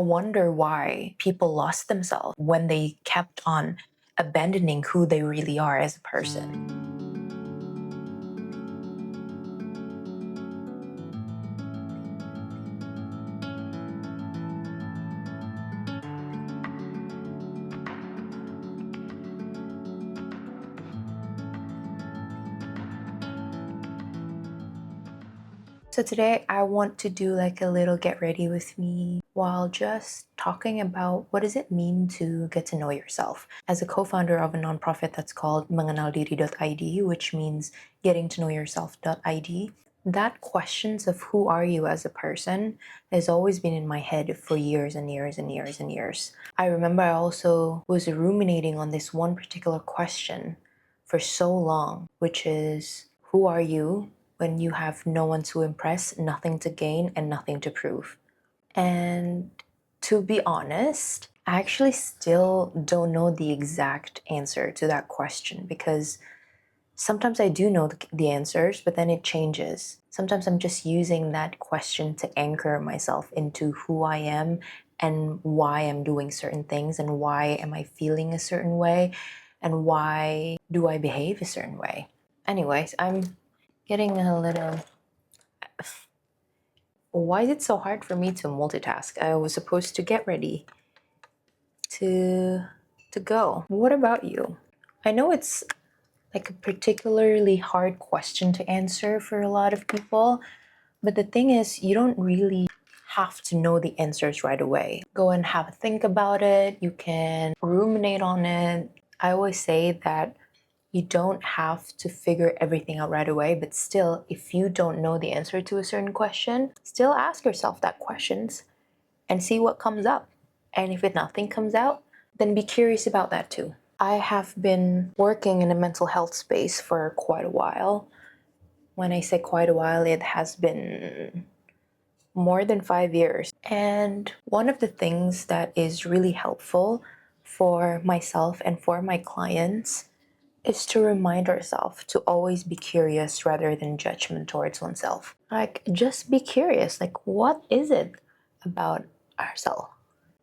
I wonder why people lost themselves when they kept on abandoning who they really are as a person. So today I want to do like a little get ready with me while just talking about what does it mean to get to know yourself. As a co-founder of a nonprofit that's called mengenaldiri.id, which means getting to know yourself.id, that questions of who are you as a person has always been in my head for years and years and years and years. I remember I also was ruminating on this one particular question for so long, which is, who are you when you have no one to impress, nothing to gain, and nothing to prove? And to be honest, I actually still don't know the exact answer to that question, because sometimes I do know the answers, but then it changes. Sometimes I'm just using that question to anchor myself into who I am and why I'm doing certain things and why am I feeling a certain way and why do I behave a certain way. Anyways, I'm getting a little... Why is it so hard for me to multitask? I was supposed to get ready to go. What about you? I know it's like a particularly hard question to answer for a lot of people, but the thing is, you don't really have to know the answers right away. Go and have a think about it. You can ruminate on it. I always say that you don't have to figure everything out right away, but still, if you don't know the answer to a certain question, still ask yourself that questions and see what comes up. And if nothing comes out, then be curious about that too. I have been working in a mental health space for quite a while. When I say quite a while, it has been more than 5 years. And one of the things that is really helpful for myself and for my clients is to remind ourselves to always be curious rather than judgment towards oneself. Like, just be curious. Like, what is it about ourselves?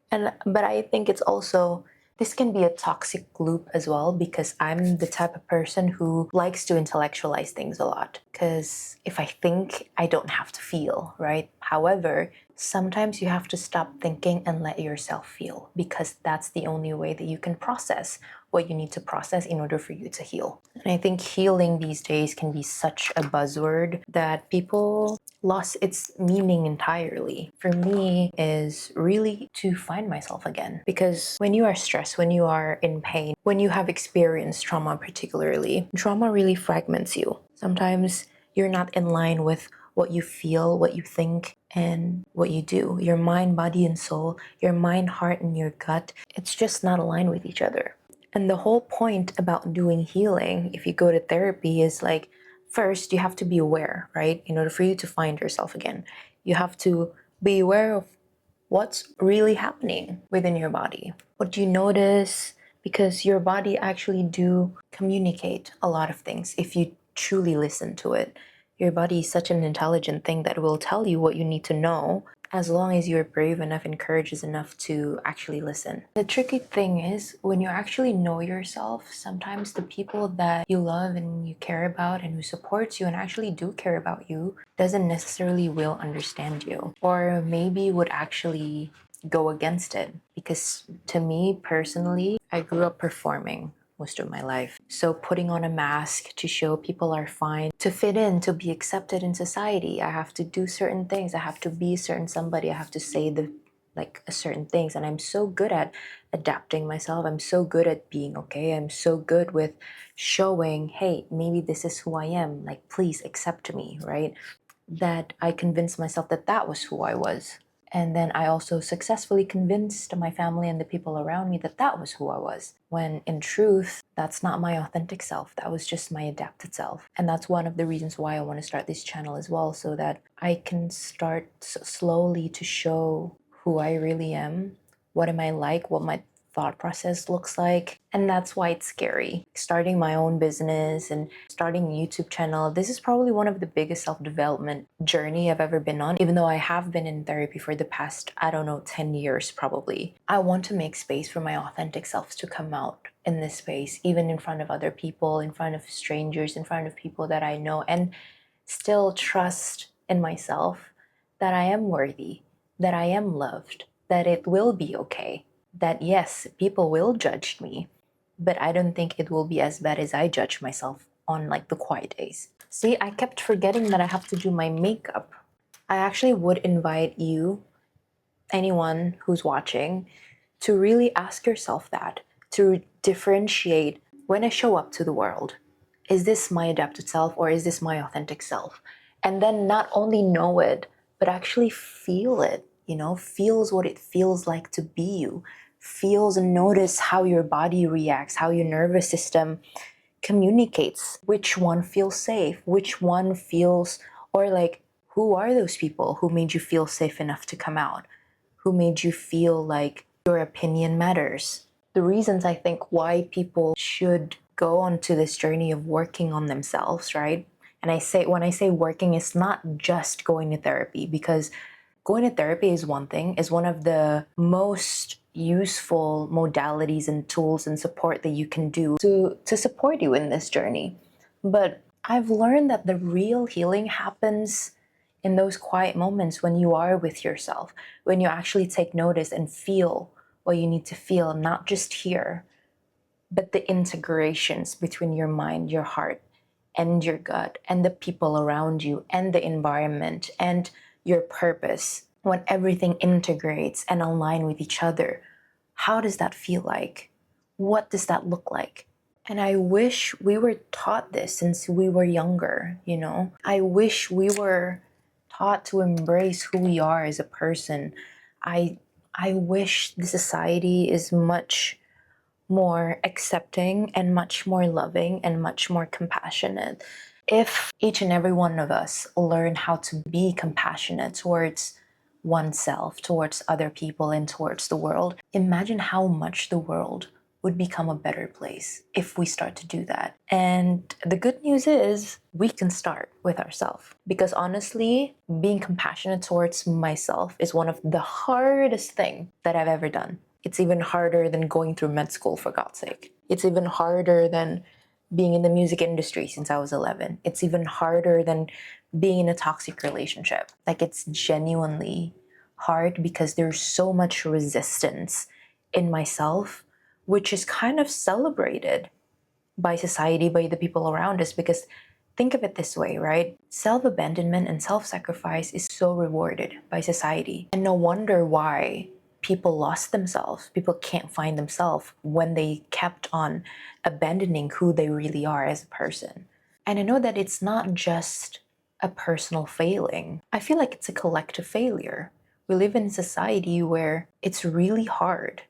But I think it's also, this can be a toxic loop as well, because I'm the type of person who likes to intellectualize things a lot. Because if I think, I don't have to feel, right? However, sometimes you have to stop thinking and let yourself feel, because that's the only way that you can process what you need to process in order for you to heal. And I think healing these days can be such a buzzword that people lost its meaning entirely. For me, is really to find myself again. Because when you are stressed, when you are in pain, when you have experienced trauma particularly, trauma really fragments you. Sometimes you're not in line with what you feel, what you think, and what you do. Your mind, body, and soul, your mind, heart, and your gut, it's just not aligned with each other. And the whole point about doing healing, if you go to therapy, is like, first, you have to be aware, right? In order for you to find yourself again, you have to be aware of what's really happening within your body. What do you notice? Because your body actually do communicate a lot of things if you truly listen to it. Your body is such an intelligent thing that will tell you what you need to know, as long as you're brave enough and courageous enough to actually listen. The tricky thing is, when you actually know yourself, sometimes the people that you love and you care about and who supports you and actually do care about you doesn't necessarily will understand you, or maybe would actually go against it. Because to me personally, I grew up performing most of my life. So putting on a mask to show people are fine, to fit in, to be accepted in society, I have to do certain things. I have to be a certain somebody. I have to say a certain things. And I'm so good at adapting myself. I'm so good at being okay. I'm so good with showing, hey, maybe this is who I am. Like, please accept me, right? That I convinced myself that that was who I was. And then I also successfully convinced my family and the people around me that that was who I was. When in truth, that's not my authentic self. That was just my adapted self. And that's one of the reasons why I want to start this channel as well, so that I can start slowly to show who I really am. What am I like? What my thought process looks like. And that's why it's scary. Starting my own business and starting a YouTube channel, this is probably one of the biggest self-development journey I've ever been on, even though I have been in therapy for the past, I don't know, 10 years probably. I want to make space for my authentic selves to come out in this space, even in front of other people, in front of strangers, in front of people that I know, and still trust in myself that I am worthy, that I am loved, that it will be okay, that yes, people will judge me, but I don't think it will be as bad as I judge myself on like the quiet days. See, I kept forgetting that I have to do my makeup. I actually would invite you, anyone who's watching, to really ask yourself that, to differentiate when I show up to the world. Is this my adapted self or is this my authentic self? And then not only know it, but actually feel it, feels what it feels like to be you. Feels and notice how your body reacts, how your nervous system communicates, which one feels safe, which one feels, or like, who are those people who made you feel safe enough to come out? Who made you feel like your opinion matters? The reasons I think why people should go onto this journey of working on themselves, right? And when I say working, it's not just going to therapy, because going to therapy is one thing, is one of the most useful modalities and tools and support that you can do to support you in this journey. But I've learned that the real healing happens in those quiet moments when you are with yourself, when you actually take notice and feel what you need to feel, not just hear, but the integrations between your mind, your heart, and your gut, and the people around you, and the environment, and your purpose. When everything integrates and align with each other, how does that feel like? What does that look like? And I wish we were taught this since we were younger, I wish we were taught to embrace who we are as a person. I wish the society is much more accepting and much more loving and much more compassionate. If each and every one of us learn how to be compassionate towards oneself, towards other people, and towards the world, imagine how much the world would become a better place if we start to do that. And the good news is we can start with ourselves, because honestly, being compassionate towards myself is one of the hardest thing that I've ever done. It's even harder than going through med school, for God's sake. It's even harder than being in the music industry since I was 11. It's even harder than being in a toxic relationship. Like, it's genuinely hard because there's so much resistance in myself, which is kind of celebrated by society, by the people around us. Because think of it this way, right? Self-abandonment and self-sacrifice is so rewarded by society. And no wonder why people lost themselves. People can't find themselves when they kept on abandoning who they really are as a person. And I know that it's not just a personal failing. I feel like it's a collective failure. We live in a society where it's really hard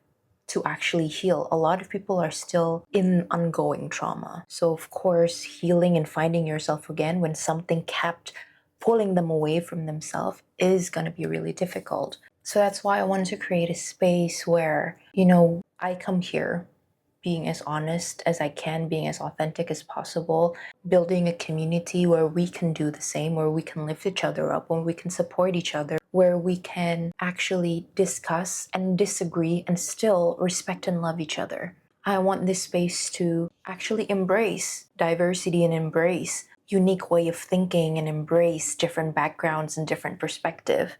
to actually heal. A lot of people are still in ongoing trauma. So of course, healing and finding yourself again when something kept pulling them away from themselves is going to be really difficult. So that's why I wanted to create a space where, I come here being as honest as I can, being as authentic as possible, building a community where we can do the same, where we can lift each other up, where we can support each other, where we can actually discuss and disagree and still respect and love each other. I want this space to actually embrace diversity and embrace unique way of thinking and embrace different backgrounds and different perspective,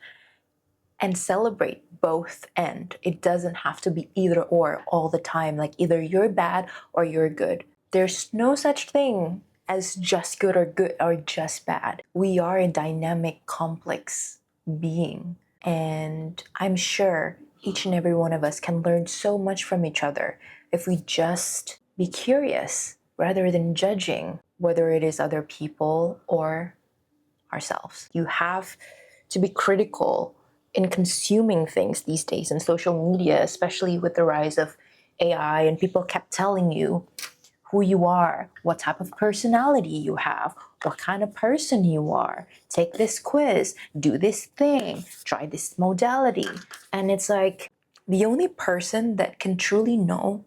and celebrate both end. It doesn't have to be either or all the time, like either you're bad or you're good. There's no such thing as just good or just bad. We are a dynamic, complex being. And I'm sure each and every one of us can learn so much from each other if we just be curious rather than judging, whether it is other people or ourselves. You have to be critical in consuming things these days in social media, especially with the rise of AI, and people kept telling you who you are, what type of personality you have, what kind of person you are. Take this quiz, do this thing, try this modality. And it's like, The only person that can truly know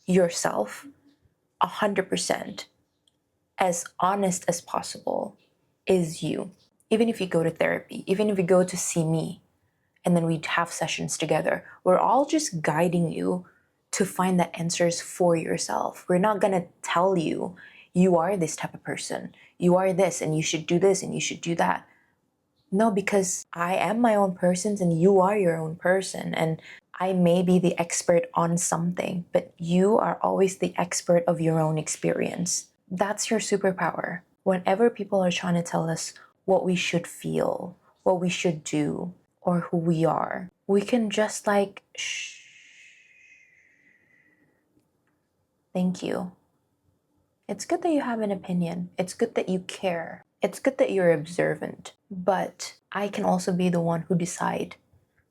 yourself 100% as honest as possible is you. Even if you go to therapy, even if you go to see me, and then we'd have sessions together, we're all just guiding you to find the answers for yourself. We're not gonna tell you, you are this type of person, you are this, and you should do this, and you should do that. No, because I am my own person, and you are your own person. And I may be the expert on something, but you are always the expert of your own experience. That's your superpower. Whenever people are trying to tell us what we should feel, what we should do, or who we are, we can just like, shh. Thank you. It's good that you have an opinion. It's good that you care. It's good that you're observant. But I can also be the one who decide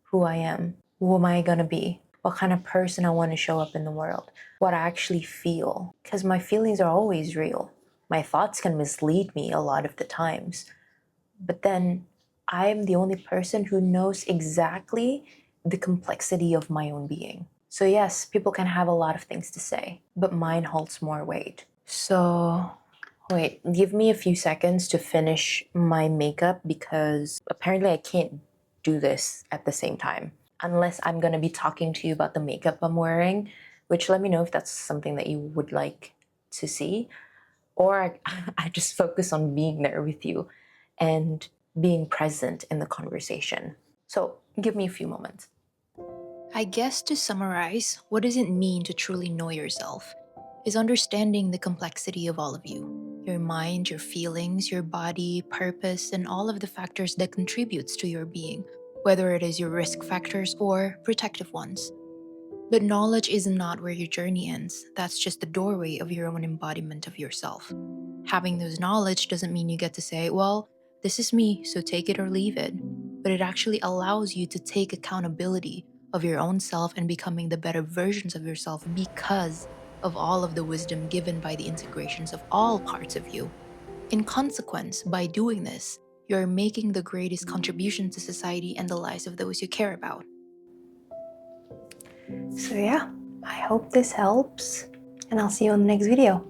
who I am. Who am I gonna be? What kind of person I want to show up in the world? What I actually feel. Because my feelings are always real. My thoughts can mislead me a lot of the times. But then I'm the only person who knows exactly the complexity of my own being. So yes, people can have a lot of things to say, but mine holds more weight. So wait, give me a few seconds to finish my makeup because apparently I can't do this at the same time unless I'm gonna be talking to you about the makeup I'm wearing, which let me know if that's something that you would like to see. Or I just focus on being there with you and being present in the conversation. So give me a few moments. I guess to summarize, what does it mean to truly know yourself? Is understanding the complexity of all of you. Your mind, your feelings, your body, purpose, and all of the factors that contributes to your being, whether it is your risk factors or protective ones. But knowledge is not where your journey ends. That's just the doorway of your own embodiment of yourself. Having those knowledge doesn't mean you get to say, well, this is me, so take it or leave it. But it actually allows you to take accountability of your own self and becoming the better versions of yourself because of all of the wisdom given by the integrations of all parts of you. In consequence, by doing this, you're making the greatest contribution to society and the lives of those you care about. So yeah, I hope this helps, and I'll see you on the next video.